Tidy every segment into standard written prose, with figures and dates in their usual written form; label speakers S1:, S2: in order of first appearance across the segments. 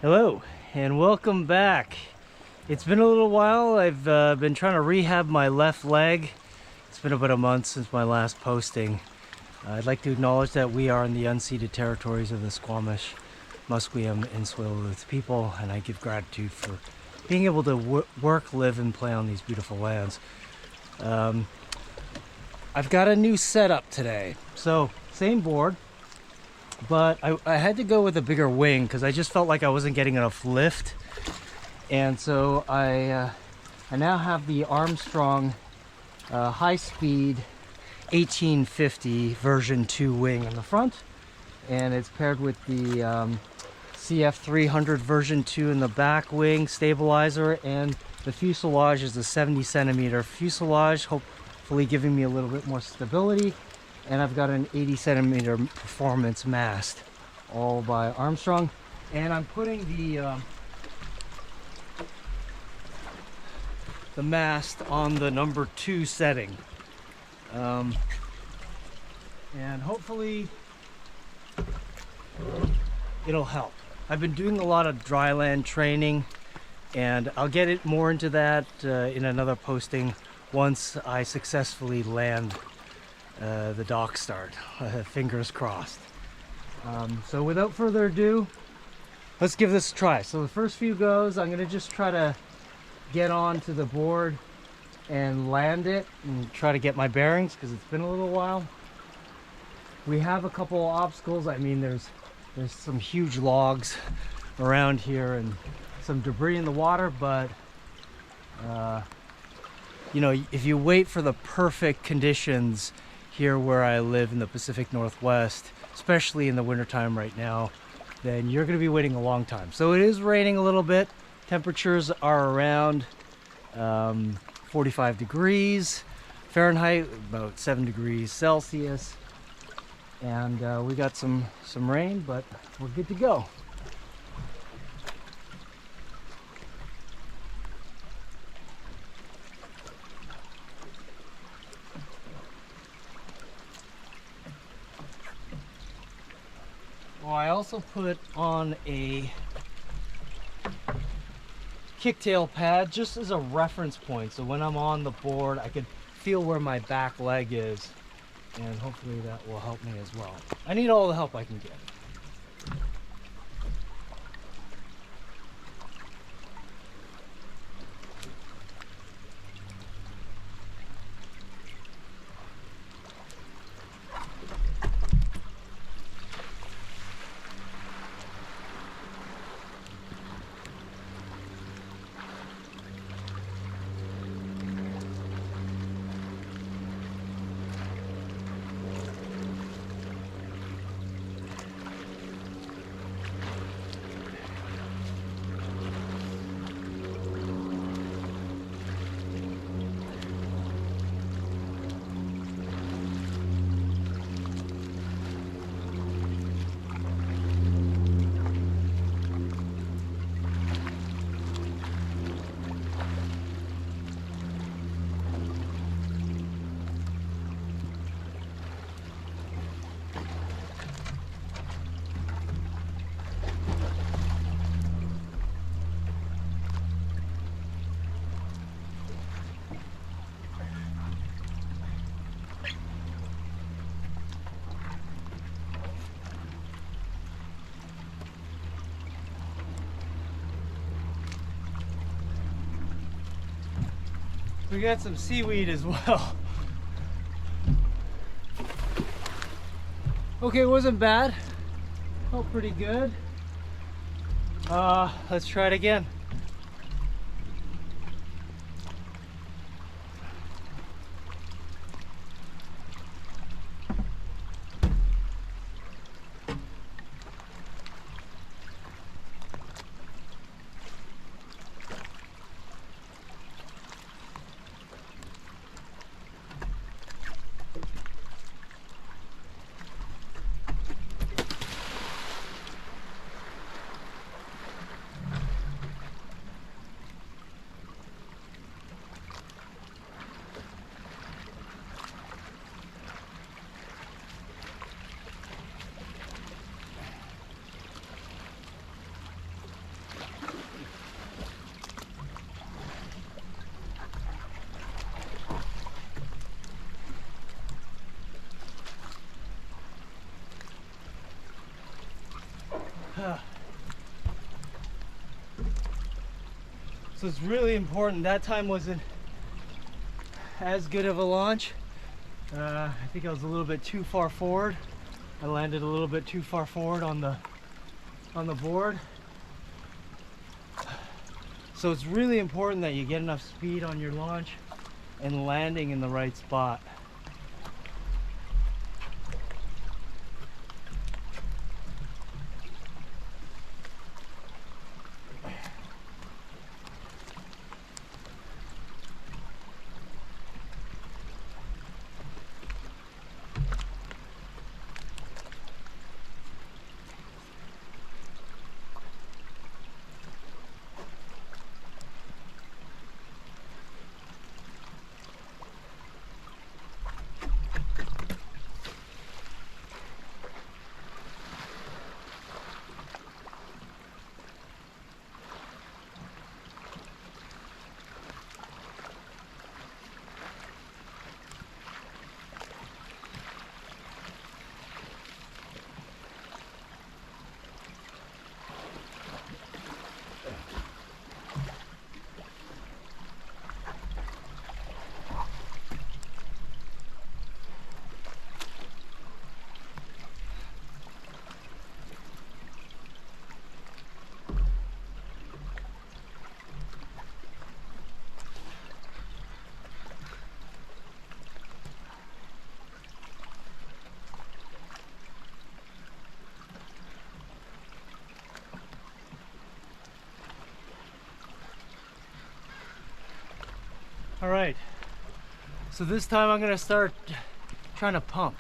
S1: Hello and welcome back. It's been a little while. I've been trying to rehab my left leg. It's been about a month since my last posting. I'd like to acknowledge that we are in the unceded territories of the Squamish, Musqueam, and Tsleil-Waututh people, and I give gratitude for being able to work, live, and play on these beautiful lands. I've got a new setup today. So, same board, but I had to go with a bigger wing because I just felt like I wasn't getting enough lift. And so I now have the Armstrong high-speed 1850 version 2 wing in the front, and it's paired with the CF 300 version 2 in the back wing stabilizer, and the fuselage is a 70 centimeter fuselage, hopefully giving me a little bit more stability. And I've got an 80 centimeter performance mast, all by Armstrong. And I'm putting the mast on the number 2 setting. And hopefully it'll help. I've been doing a lot of dry land training, and I'll get it more into that in another posting once I successfully land the Dockstart. Fingers crossed. So without further ado, let's give this a try. So the first few goes, I'm gonna just try to get onto the board and land it and try to get my bearings because it's been a little while. We have a couple of obstacles. I mean, there's some huge logs around here and some debris in the water, but you know, if you wait for the perfect conditions here where I live in the Pacific Northwest, especially in the wintertime right now, then you're going to be waiting a long time. So it is raining a little bit. Temperatures are around 45 degrees Fahrenheit, about 7 degrees Celsius. And we got some rain, but we're good to go. Well, I also put on a kicktail pad just as a reference point, so when I'm on the board I can feel where my back leg is, and hopefully that will help me as well. I need all the help I can get. We got some seaweed as well. Okay, it wasn't bad. Felt pretty good. Let's try it again. So it's really important. That time wasn't as good of a launch. I think I was a little bit too far forward. I landed a little bit too far forward on the board. So it's really important that you get enough speed on your launch and landing in the right spot. All right, so this time I'm gonna start trying to pump.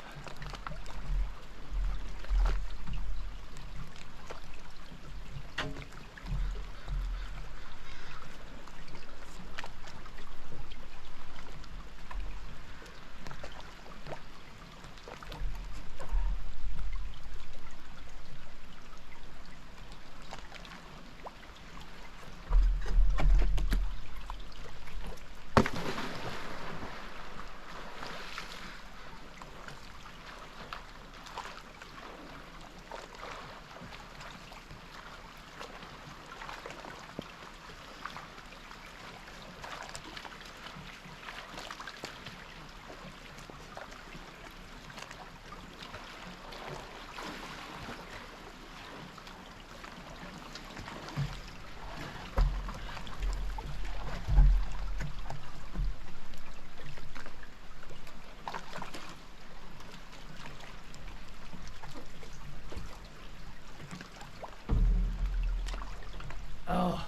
S1: Oh,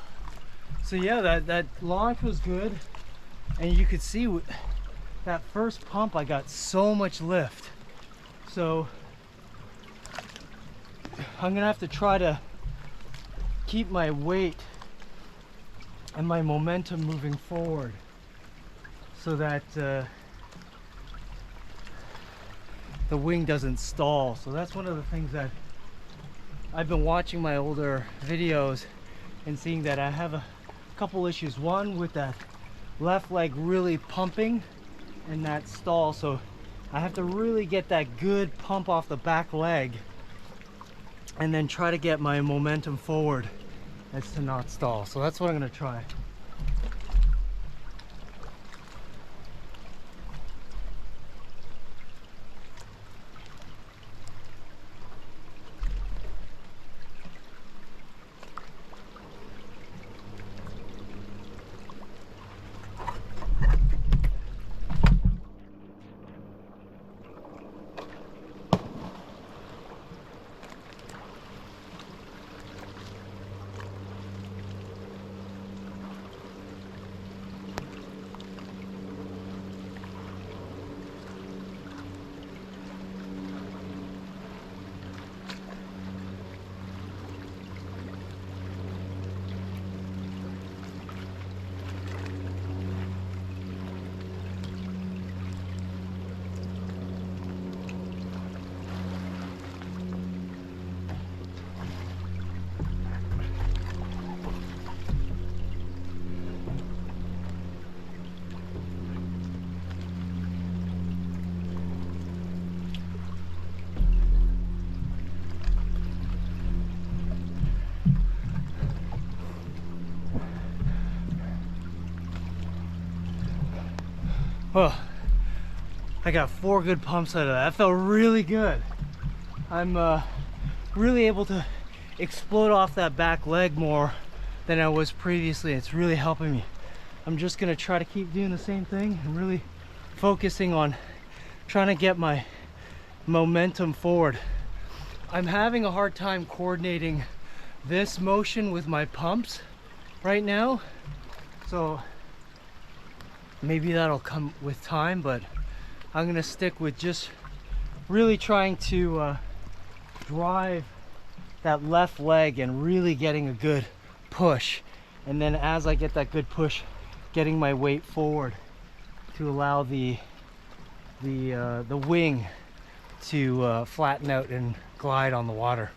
S1: so yeah, that launch was good, and you could see that first pump I got so much lift. So I'm gonna have to try to keep my weight and my momentum moving forward so that the wing doesn't stall. So that's one of the things that I've been watching my older videos and seeing that I have a couple issues. One with that left leg really pumping and that stall. So I have to really get that good pump off the back leg and then try to get my momentum forward as to not stall. So that's what I'm gonna try. Oh, I got 4 good pumps out of that. That felt really good. I'm really able to explode off that back leg more than I was previously. It's really helping me. I'm just gonna try to keep doing the same thing and really focusing on trying to get my momentum forward. I'm having a hard time coordinating this motion with my pumps right now, so maybe that'll come with time, but I'm gonna stick with just really trying to drive that left leg and really getting a good push, and then as I get that good push, getting my weight forward to allow the wing to flatten out and glide on the water.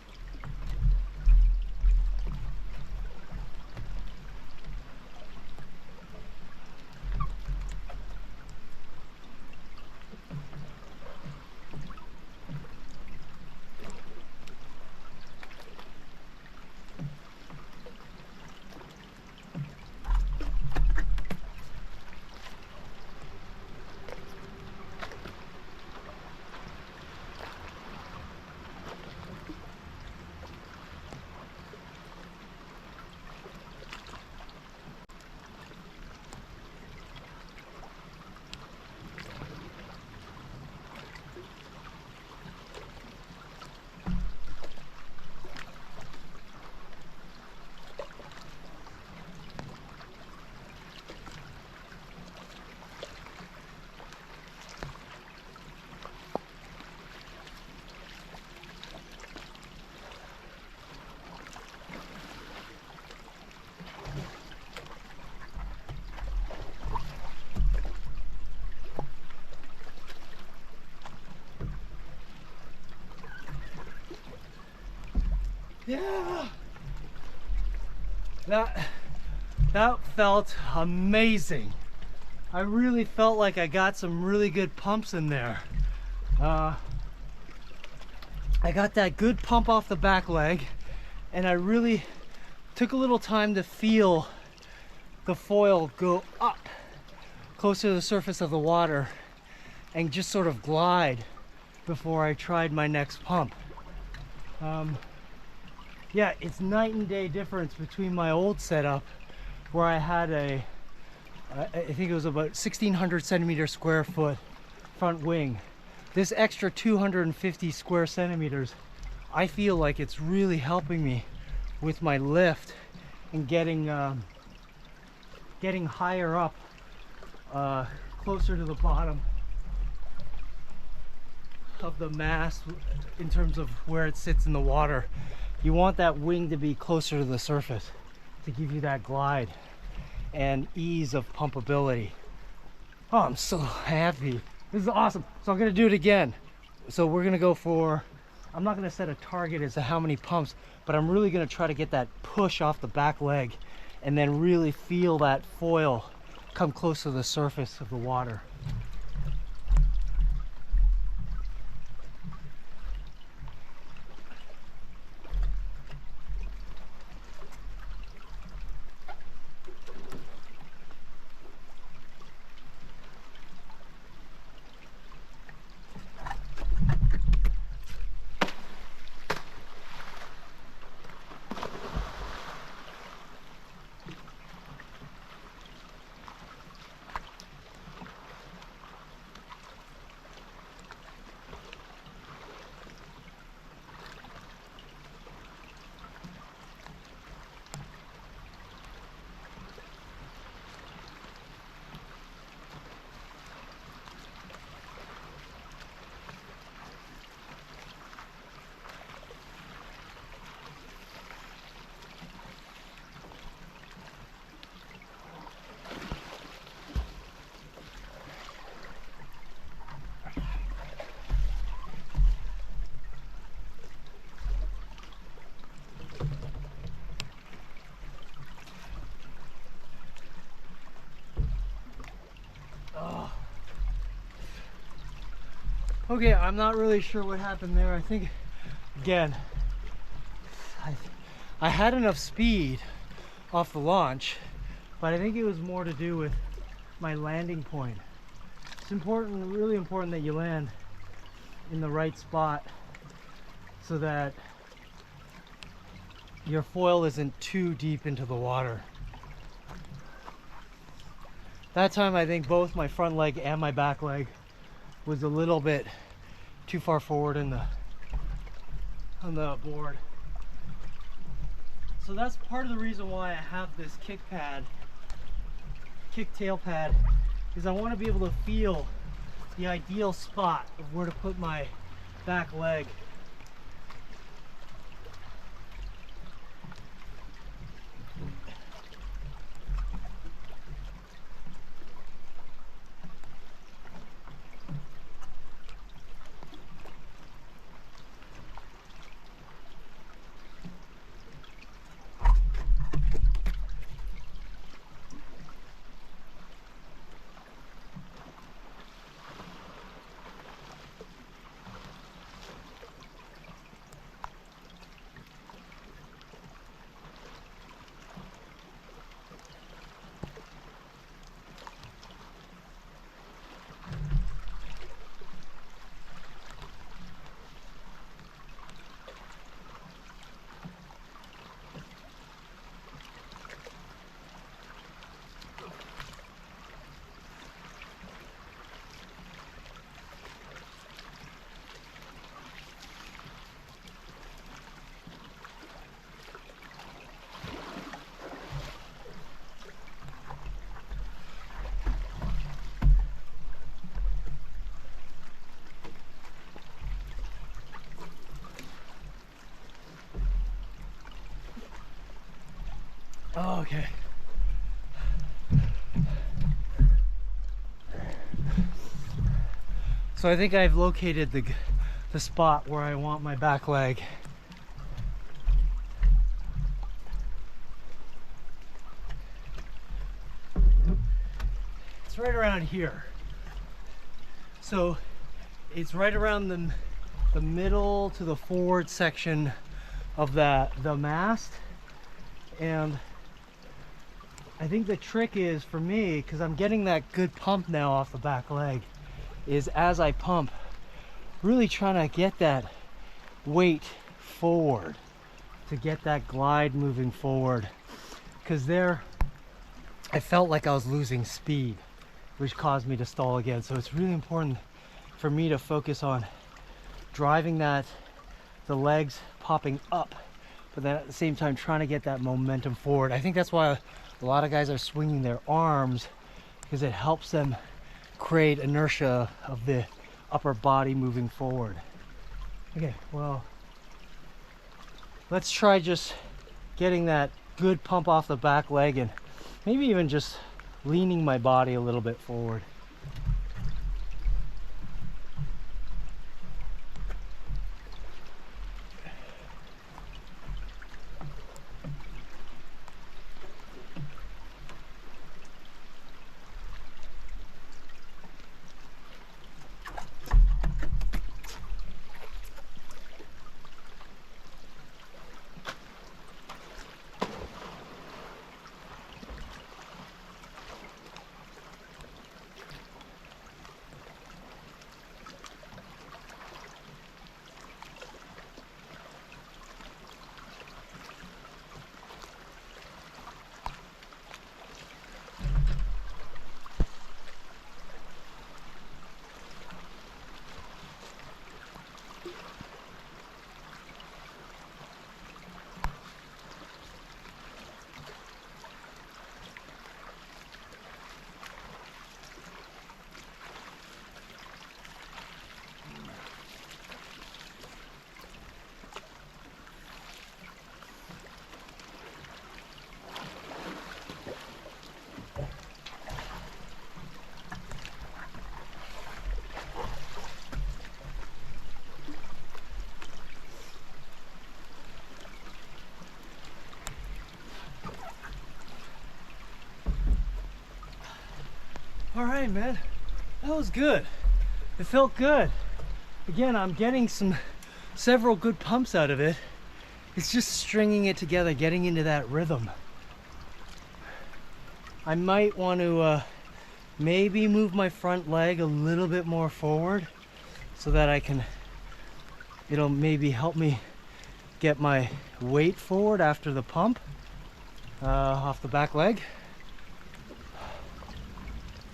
S1: Yeah, that felt amazing. I really felt like I got some really good pumps in there. I got that good pump off the back leg, and I really took a little time to feel the foil go up closer to the surface of the water and just sort of glide before I tried my next pump. Yeah, it's night and day difference between my old setup where I had I think it was about 1,600 centimeter square foot front wing. This extra 250 square centimeters, I feel like it's really helping me with my lift and getting higher up, closer to the bottom of the mast in terms of where it sits in the water. You want that wing to be closer to the surface to give you that glide and ease of pumpability. Oh, I'm so happy. This is awesome. So I'm gonna do it again. So we're gonna go for, I'm not gonna set a target as to how many pumps, but I'm really gonna try to get that push off the back leg and then really feel that foil come close to the surface of the water. Okay, I'm not really sure what happened there. I think, again, I had enough speed off the launch, but I think it was more to do with my landing point. It's important, really important that you land in the right spot so that your foil isn't too deep into the water. That time I think both my front leg and my back leg was a little bit too far forward on the board. So that's part of the reason why I have this kick tail pad, is I want to be able to feel the ideal spot of where to put my back leg. Oh, okay. So I think I've located the spot where I want my back leg. It's right around here. So it's right around the middle to the forward section of the mast. And I think the trick is for me, because I'm getting that good pump now off the back leg, is as I pump, really trying to get that weight forward, to get that glide moving forward. Because there, I felt like I was losing speed, which caused me to stall again. So it's really important for me to focus on driving the legs popping up, but then at the same time trying to get that momentum forward. I think that's why a lot of guys are swinging their arms, because it helps them create inertia of the upper body moving forward. Okay, well, let's try just getting that good pump off the back leg and maybe even just leaning my body a little bit forward. All right, man, that was good. It felt good. Again, I'm getting several good pumps out of it. It's just stringing it together, getting into that rhythm. I might want to maybe move my front leg a little bit more forward so that I can, it'll maybe help me get my weight forward after the pump off the back leg.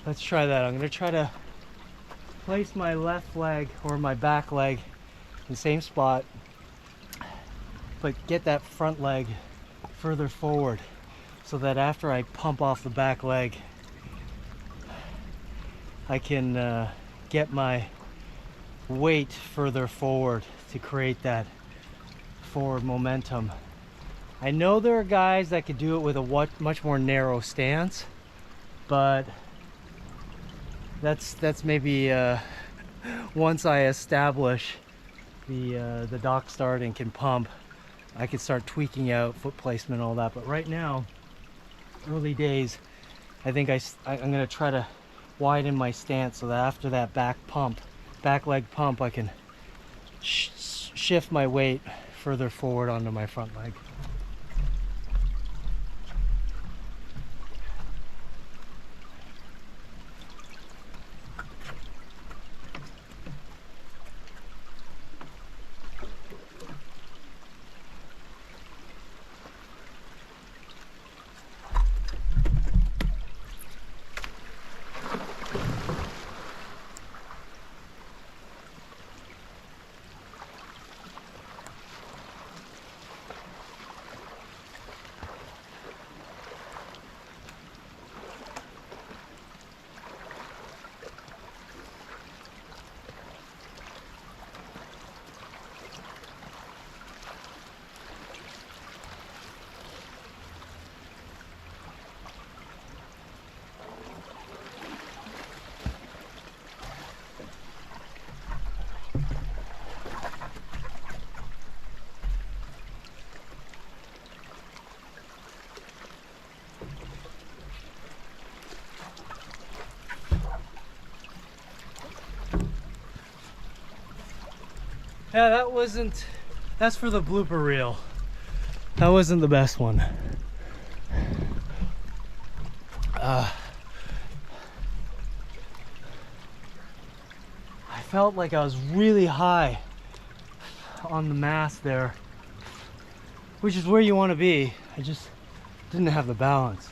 S1: Let's try that. I'm going to try to place my left leg or my back leg in the same spot, but get that front leg further forward so that after I pump off the back leg, I can get my weight further forward to create that forward momentum. I know there are guys that could do it with a much more narrow stance, but that's maybe once I establish the Dockstart and can pump, I could start tweaking out foot placement and all that. But right now, early days, I think I'm going to try to widen my stance so that after that back leg pump, I can shift my weight further forward onto my front leg. Yeah, that's for the blooper reel. That wasn't the best one. I felt like I was really high on the mast there, which is where you want to be. I just didn't have the balance.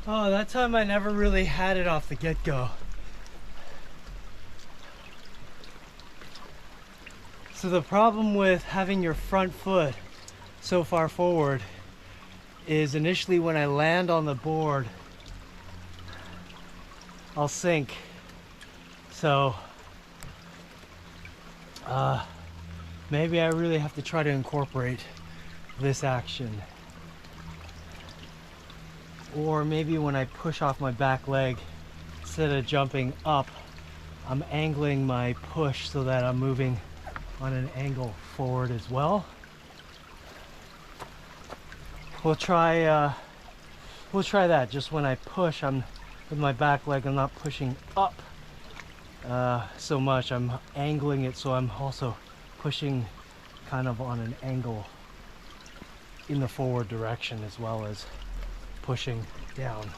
S1: Oh, that time I never really had it off the get-go. So the problem with having your front foot so far forward is initially when I land on the board, I'll sink. So maybe I really have to try to incorporate this action. Or maybe when I push off my back leg, instead of jumping up, I'm angling my push so that I'm moving on an angle forward as well. We'll try that. Just when I push, with my back leg, I'm not pushing up so much. I'm angling it, so I'm also pushing kind of on an angle. in the forward direction as well as pushing down.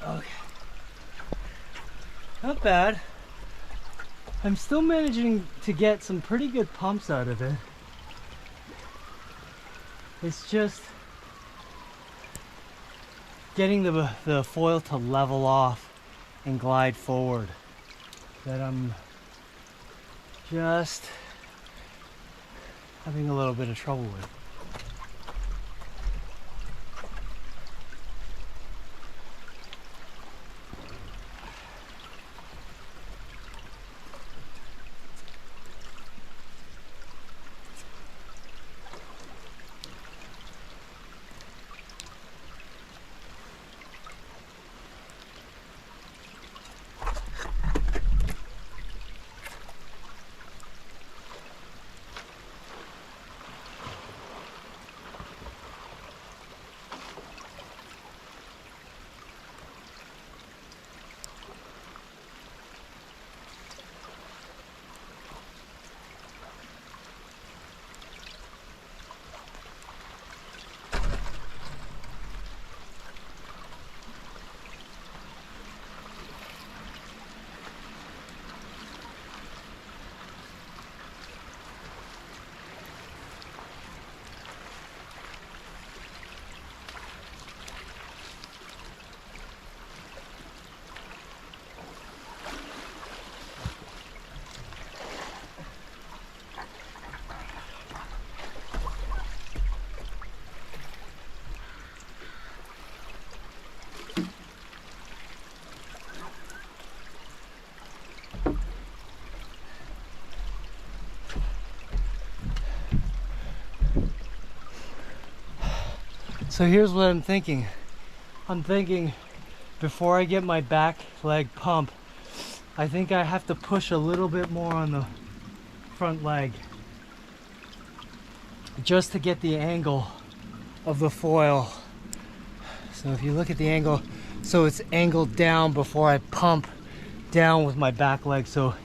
S1: Okay, not bad. I'm still managing to get some pretty good pumps out of it. It's just getting the foil to level off and glide forward that I'm just having a little bit of trouble with. So here's what I'm thinking. I'm thinking before I get my back leg pump, I think I have to push a little bit more on the front leg just to get the angle of the foil. So if you look at the angle, so it's angled down before I pump down with my back leg, so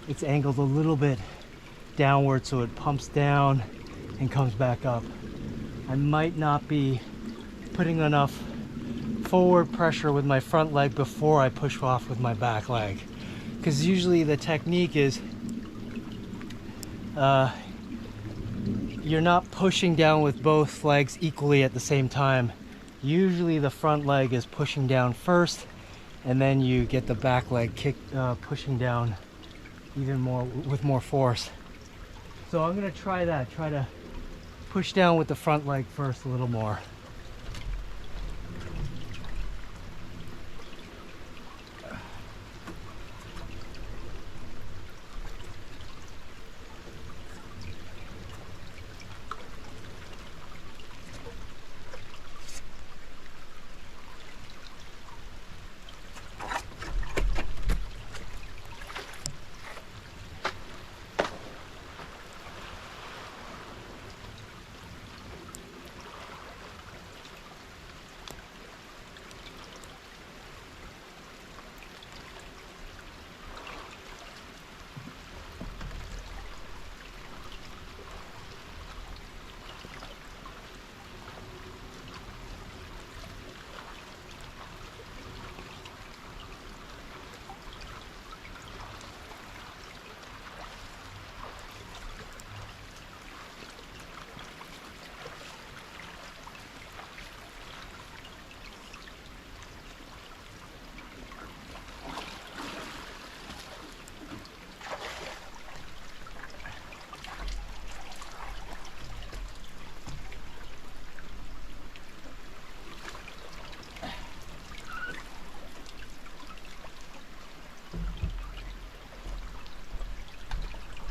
S1: it's angled a little bit downward so it pumps down and comes back up. I might not be putting enough forward pressure with my front leg before I push off with my back leg, because usually the technique is you're not pushing down with both legs equally at the same time. Usually the front leg is pushing down first, and then you get the back leg pushing down even more with more force. So I'm gonna try that, try to push down with the front leg first a little more.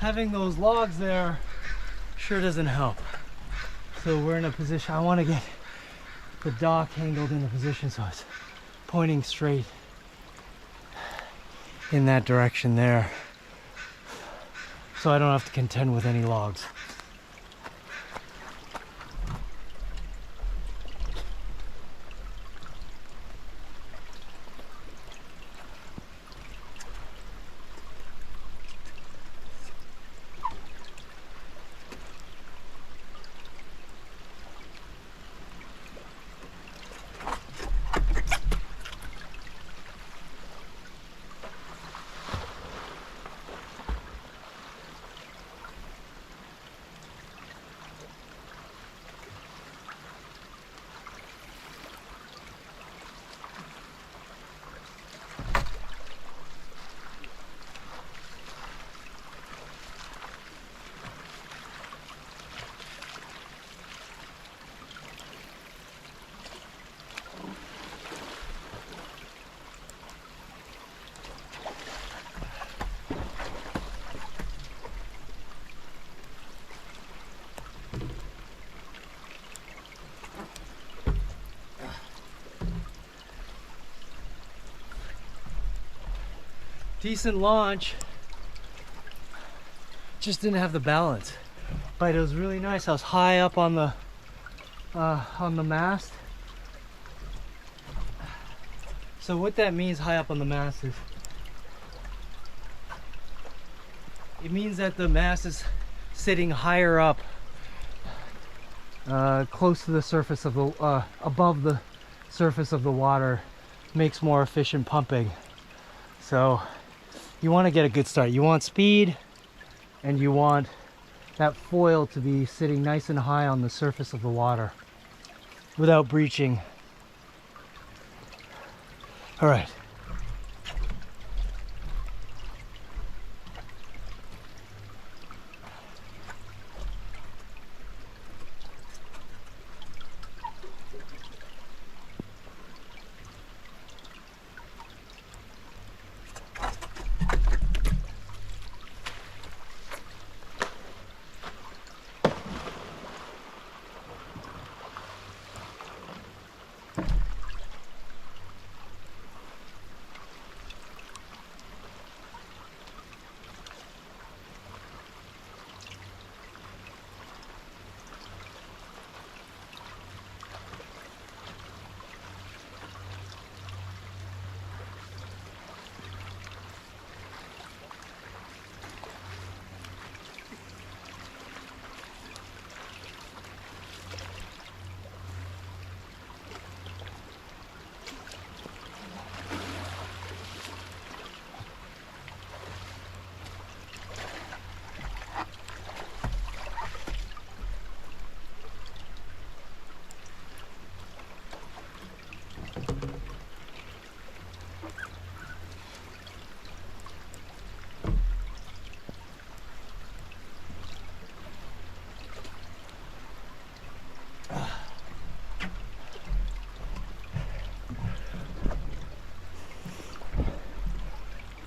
S1: having those logs there sure doesn't help. So we're in a position, I want to get the dock angled in a position so it's pointing straight in that direction there, so I don't have to contend with any logs. Decent launch, just didn't have the balance, but it was really nice. I was high up on the mast. So what that means, high up on the mast, is it means that the mast is sitting higher up, close to the surface of the above the surface of the water, makes more efficient pumping. So you want to get a good start. You want speed, and you want that foil to be sitting nice and high on the surface of the water without breaching. All right.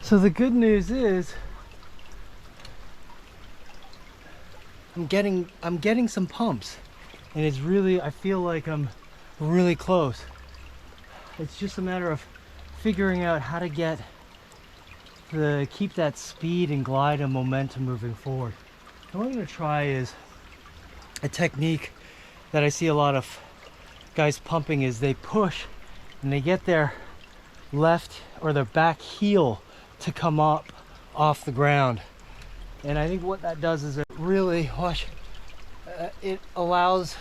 S1: So the good news is I'm getting some pumps, and it's really, I feel like I'm really close. It's just a matter of figuring out how to keep that speed and glide and momentum moving forward. And what I'm going to try is a technique that I see a lot of guys pumping, is they push and they get their left or their back heel to come up off the ground. And I think what that does is it really it allows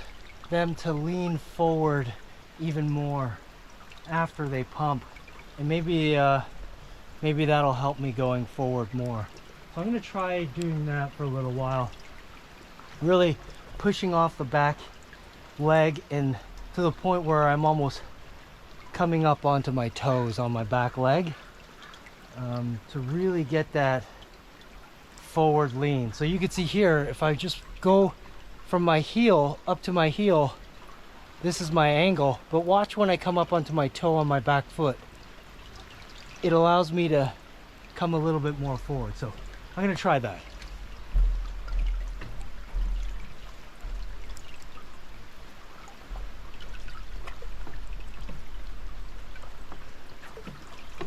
S1: them to lean forward even more after they pump, and maybe that'll help me going forward more. So I'm going to try doing that for a little while, really pushing off the back leg and to the point where I'm almost coming up onto my toes on my back leg, to really get that forward lean. So you can see here, if I just go from my heel up to my heel, this is my angle, but watch when I come up onto my toe on my back foot. It allows me to come a little bit more forward. So I'm going to try that.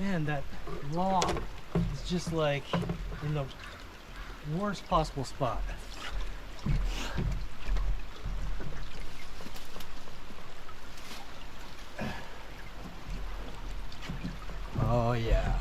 S1: Man, that log is just like in the worst possible spot. Oh yeah.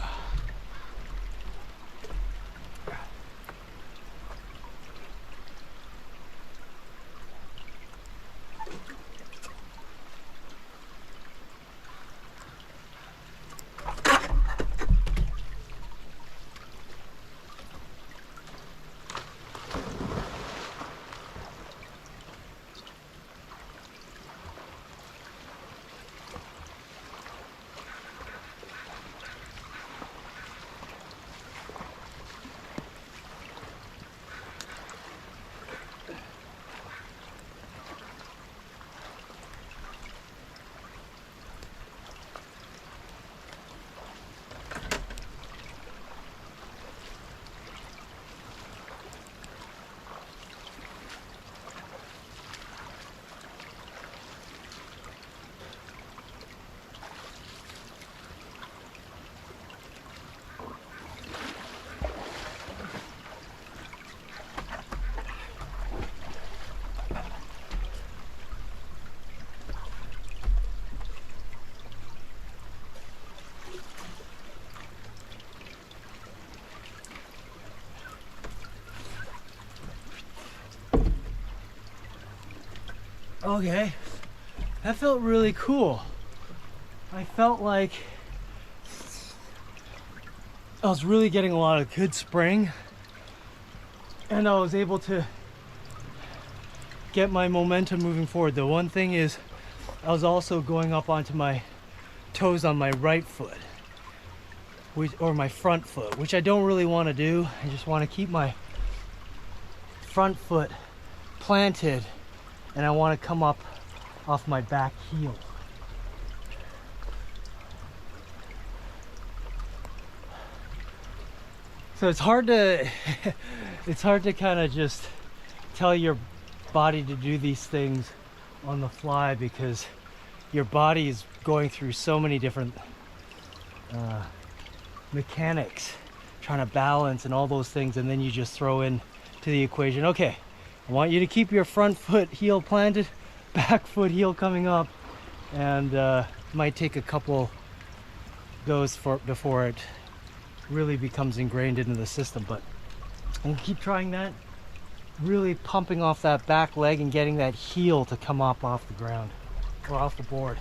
S1: Okay, that felt really cool. I felt like I was really getting a lot of good spring, and I was able to get my momentum moving forward. The one thing is I was also going up onto my toes on my right foot, or my front foot, which I don't really want to do. I just want to keep my front foot planted, and I want to come up off my back heel. So it's hard to kind of just tell your body to do these things on the fly, because your body is going through so many different mechanics, trying to balance and all those things, and then you just throw in to the equation, okay, I want you to keep your front foot heel planted, back foot heel coming up, and might take a couple goes before it really becomes ingrained into the system. But we'll keep trying that, really pumping off that back leg and getting that heel to come up off the ground or off the board.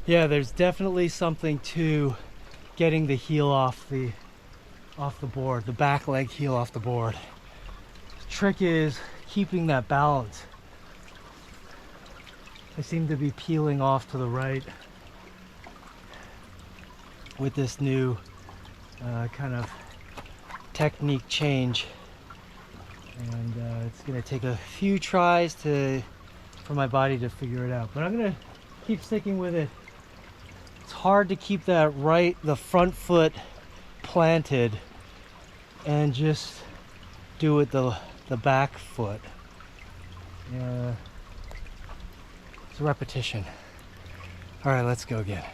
S1: Yeah, there's definitely something to getting the heel off the board, the back leg heel off the board. The trick is keeping that balance. I seem to be peeling off to the right with this new kind of technique change, and it's gonna take a few tries for my body to figure it out, but I'm gonna keep sticking with it. It's hard to keep the front foot planted and just do it the back foot. Yeah, it's a repetition. All right, let's go again.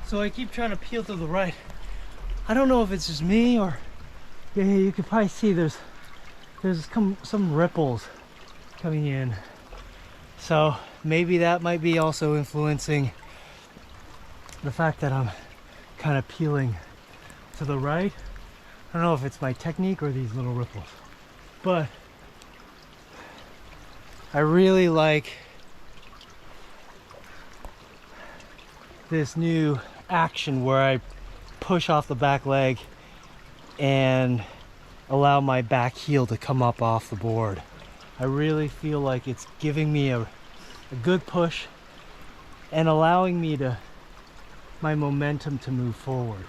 S1: So I keep trying to peel to the right. I don't know if it's just me or, yeah, you can probably see there's some ripples coming in. So maybe that might be also influencing the fact that I'm kind of peeling to the right. I don't know if it's my technique or these little ripples, but I really like this new action where I push off the back leg and allow my back heel to come up off the board. I really feel like it's giving me a good push and allowing me my momentum to move forward.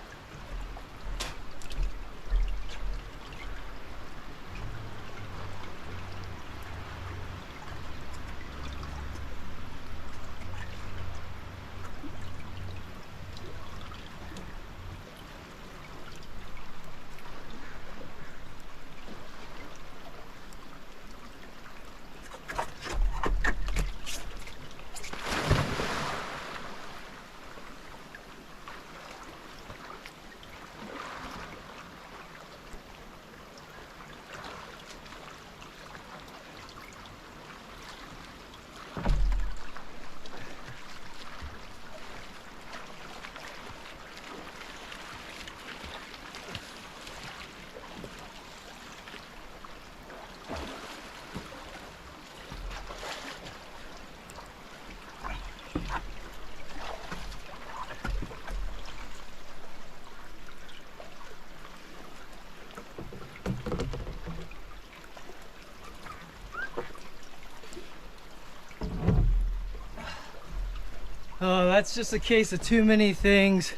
S1: Oh, that's just a case of too many things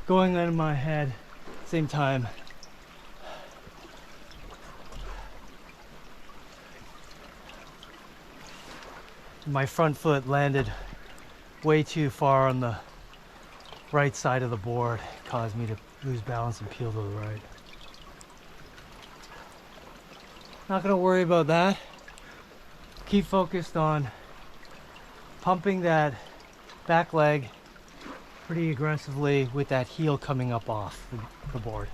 S1: going on in my head at the same time. My front foot landed way too far on the right side of the board. It caused me to lose balance and peel to the right. Not gonna worry about that. Keep focused on pumping that back leg pretty aggressively with that heel coming up off the board.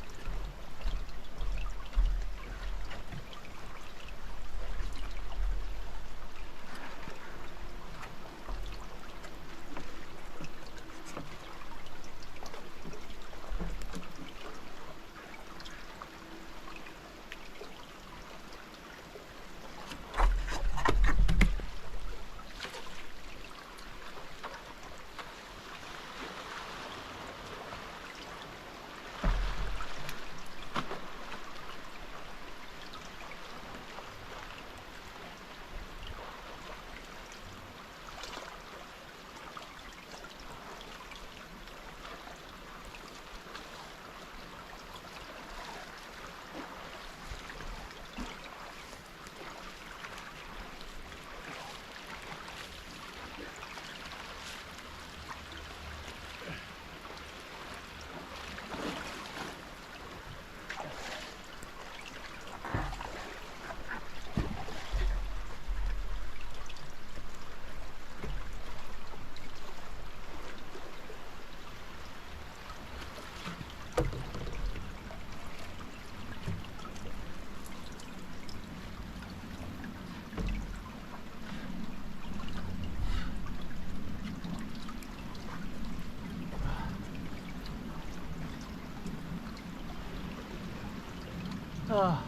S1: Oh.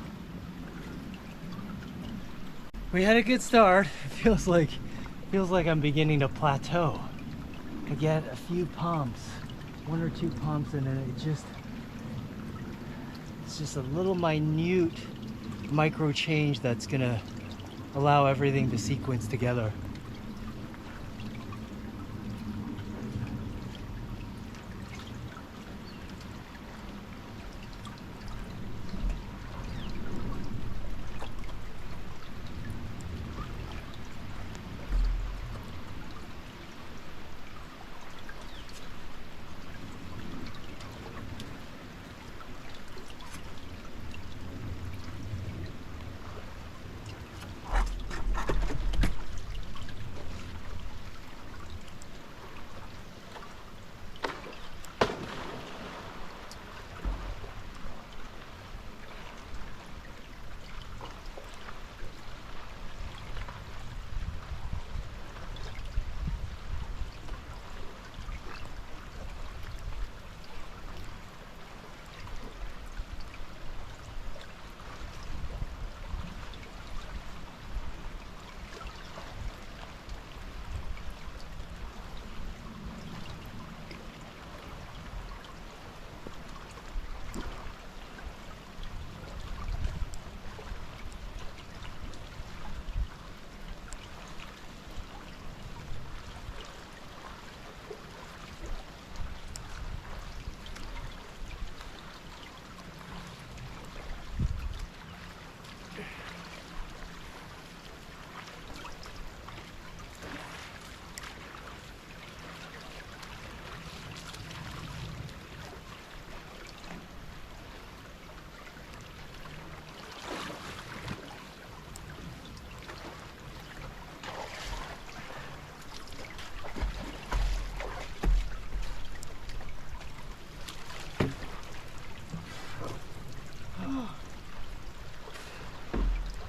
S1: We had a good start. It feels like I'm beginning to plateau. I get a few pumps, 1 or 2 pumps, and then it's just a little minute micro change that's gonna allow everything to sequence together.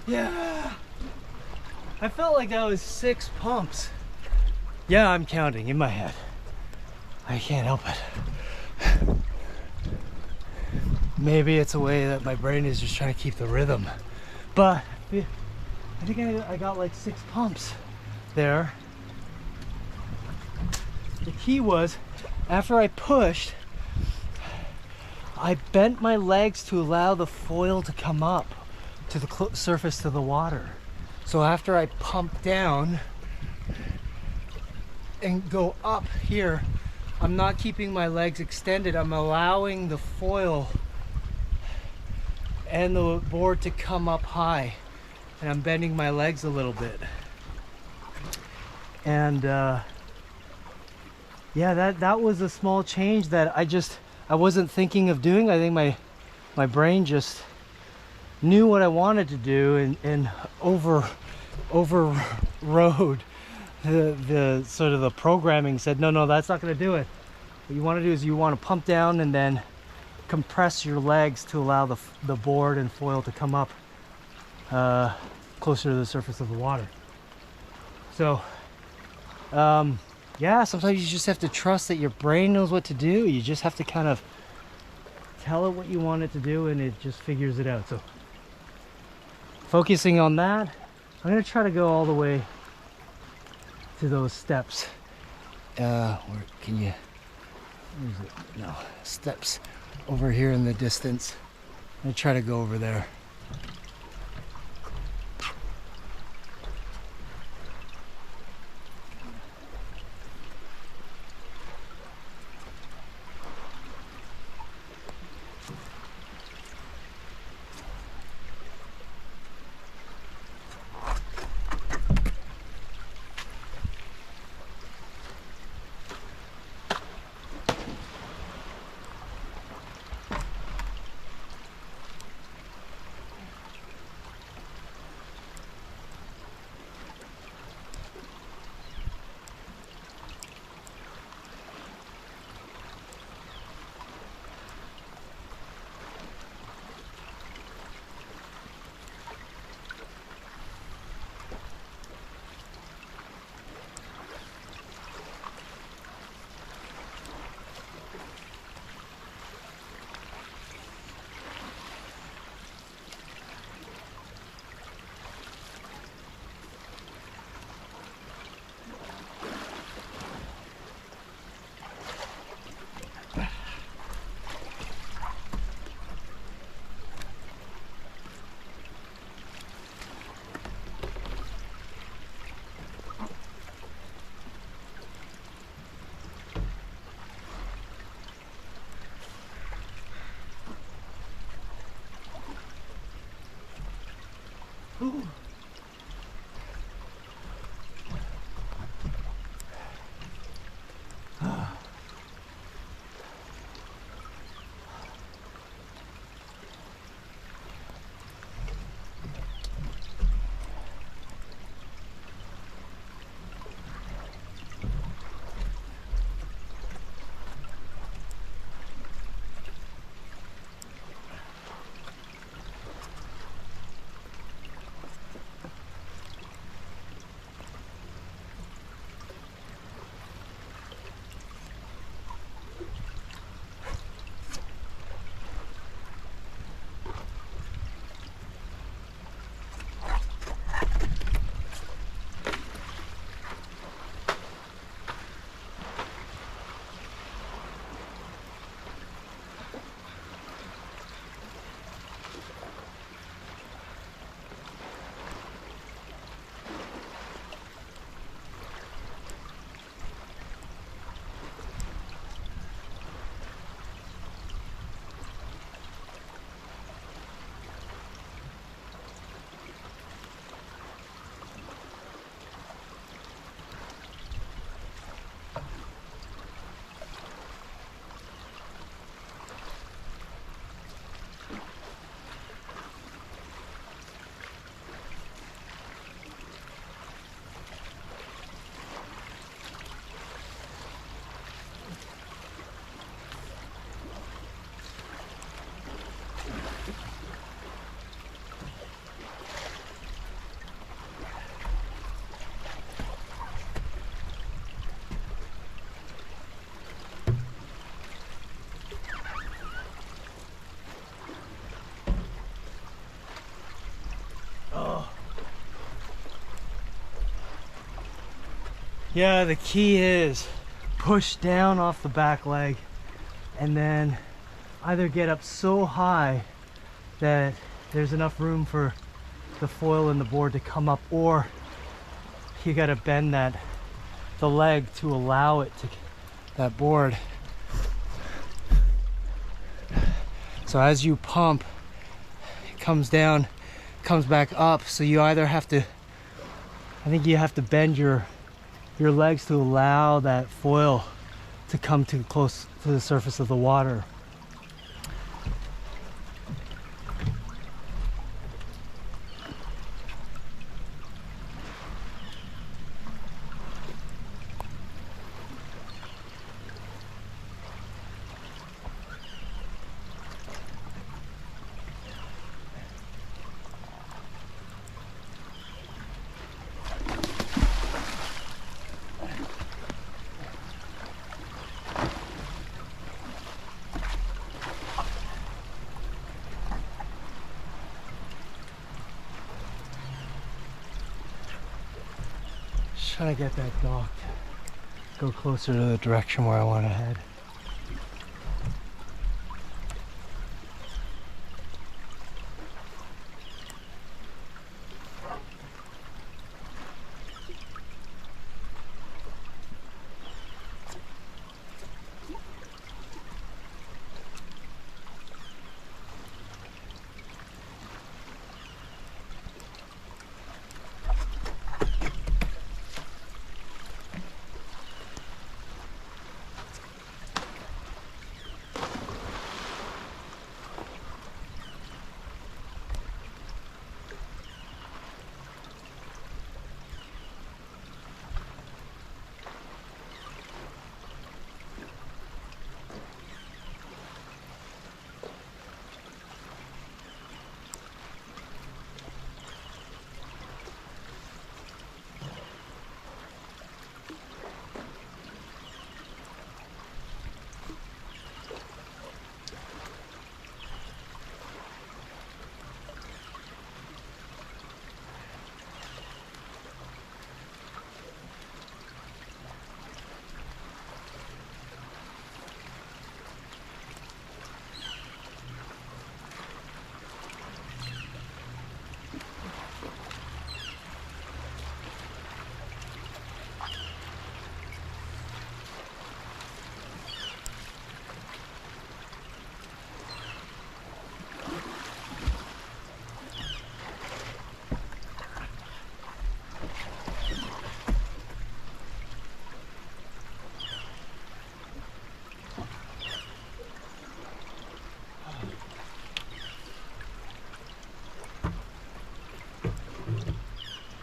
S1: Yeah, I felt like that was 6 pumps. Yeah, I'm counting in my head. I can't help it. Maybe it's a way that my brain is just trying to keep the rhythm. But I think I got like 6 pumps there. The key was, after I pushed, I bent my legs to allow the foil to come up to the surface of the water. So after I pump down and go up here, I'm not keeping my legs extended. I'm allowing the foil and the board to come up high, and I'm bending my legs a little bit. And yeah, that was a small change that I wasn't thinking of doing. I think my brain just knew what I wanted to do and overrode the sort of the programming. Said no, that's not going to do it. What you want to do is you want to pump down and then compress your legs to allow the board and foil to come up closer to the surface of the water. So yeah, sometimes you just have to trust that your brain knows what to do. You just have to kind of tell it what you want it to do, and it just figures it out. So focusing on that, I'm going to try to go all the way to those steps. Where can you, where is it? No, steps over here in the distance. I'm going to try to go over there. Yeah, the key is push down off the back leg and then either get up so high that there's enough room for the foil and the board to come up, or you got to bend the leg to allow it to, that board. So as you pump, it comes down, comes back up. So you either have to, I think you have to bend your legs to allow that foil to come too close to the surface of the water. Trying to get that dock to go closer to the direction where I want to head.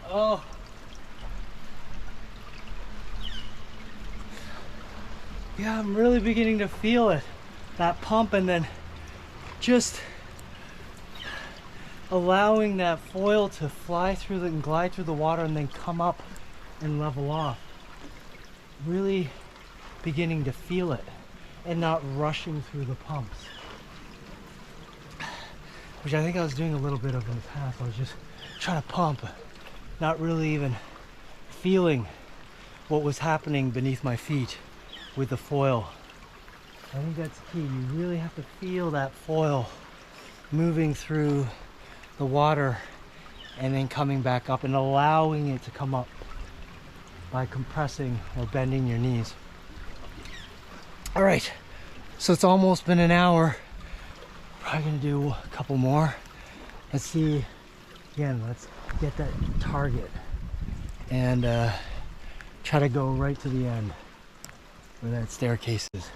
S1: Oh. Yeah, I'm really beginning to feel it. That pump, and then just allowing that foil to fly through and glide through the water and then come up and level off. Really beginning to feel it and not rushing through the pumps. Which I think I was doing a little bit of in the past. I was just trying to pump, not really even feeling what was happening beneath my feet with the foil. I think that's key. You really have to feel that foil moving through the water and then coming back up and allowing it to come up by compressing or bending your knees. All right, so it's almost been an hour. Probably gonna do a couple more. Let's see, again, let's get that target and try to go right to the end where that staircase is.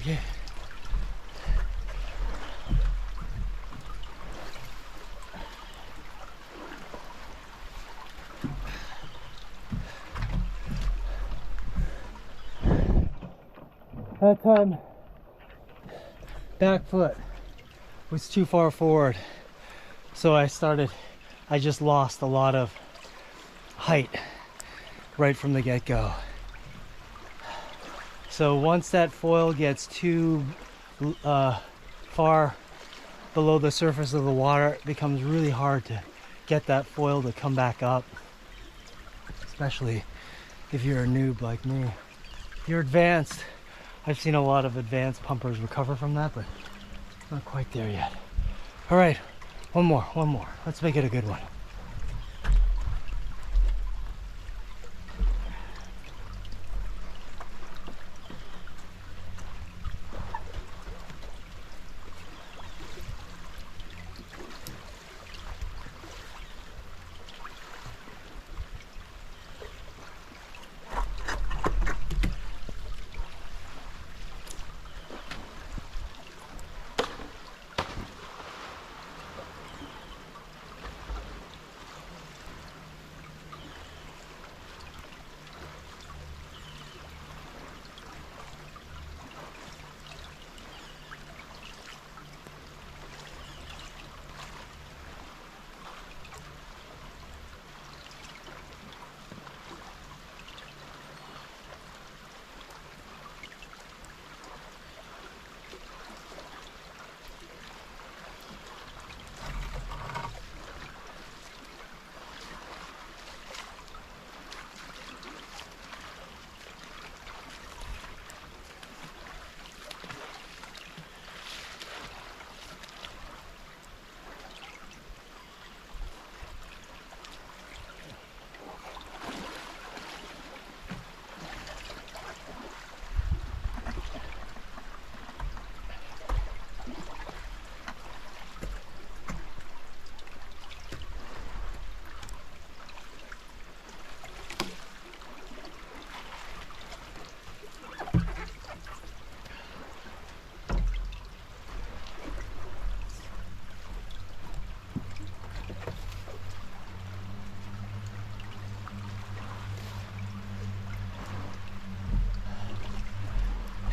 S1: Okay. That time, back foot was too far forward. So I just lost a lot of height right from the get-go. So once that foil gets too far below the surface of the water, it becomes really hard to get that foil to come back up, especially if you're a noob like me. If you're advanced, I've seen a lot of advanced pumpers recover from that, but not quite there yet. All right, one more. Let's make it a good one.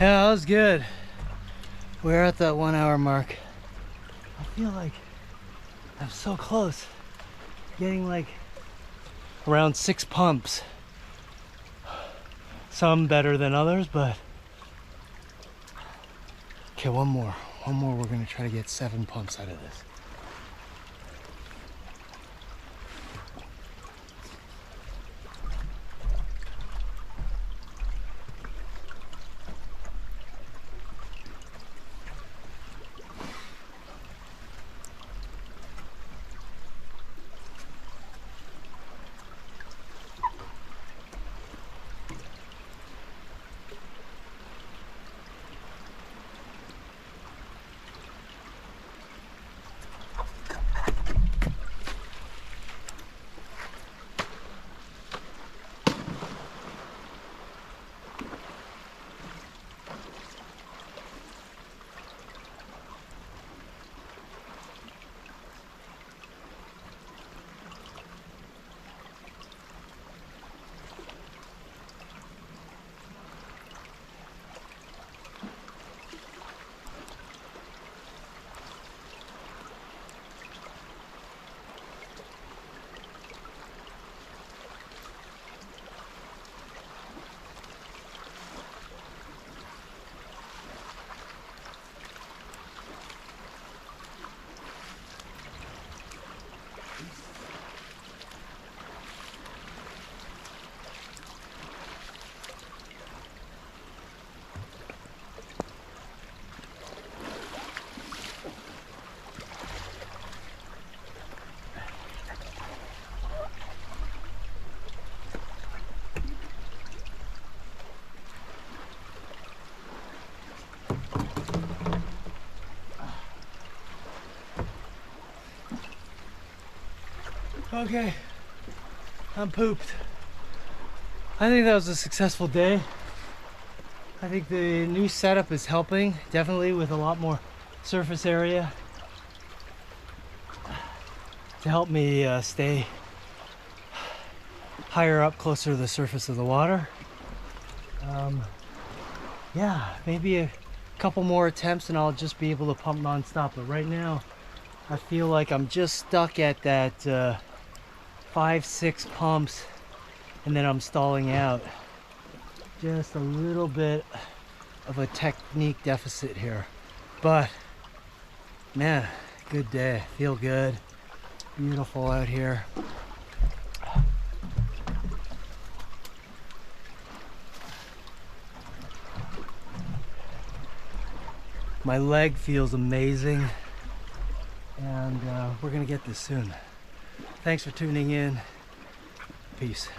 S1: Yeah, that was good. We're at that 1 hour mark. I feel like I'm so close. Getting like around 6 pumps. Some better than others, but okay, one more. We're gonna try to get 7 pumps out of this. Okay, I'm pooped. I think that was a successful day. I think the new setup is helping, definitely, with a lot more surface area to help me stay higher up, closer to the surface of the water. Yeah, maybe a couple more attempts and I'll just be able to pump non-stop, but right now I feel like I'm just stuck at that 5-6 pumps and then I'm stalling out. Just a little bit of a technique deficit here, but man, good day, feel good, beautiful out here. My leg feels amazing, and we're gonna get this soon. Thanks for tuning in. Peace.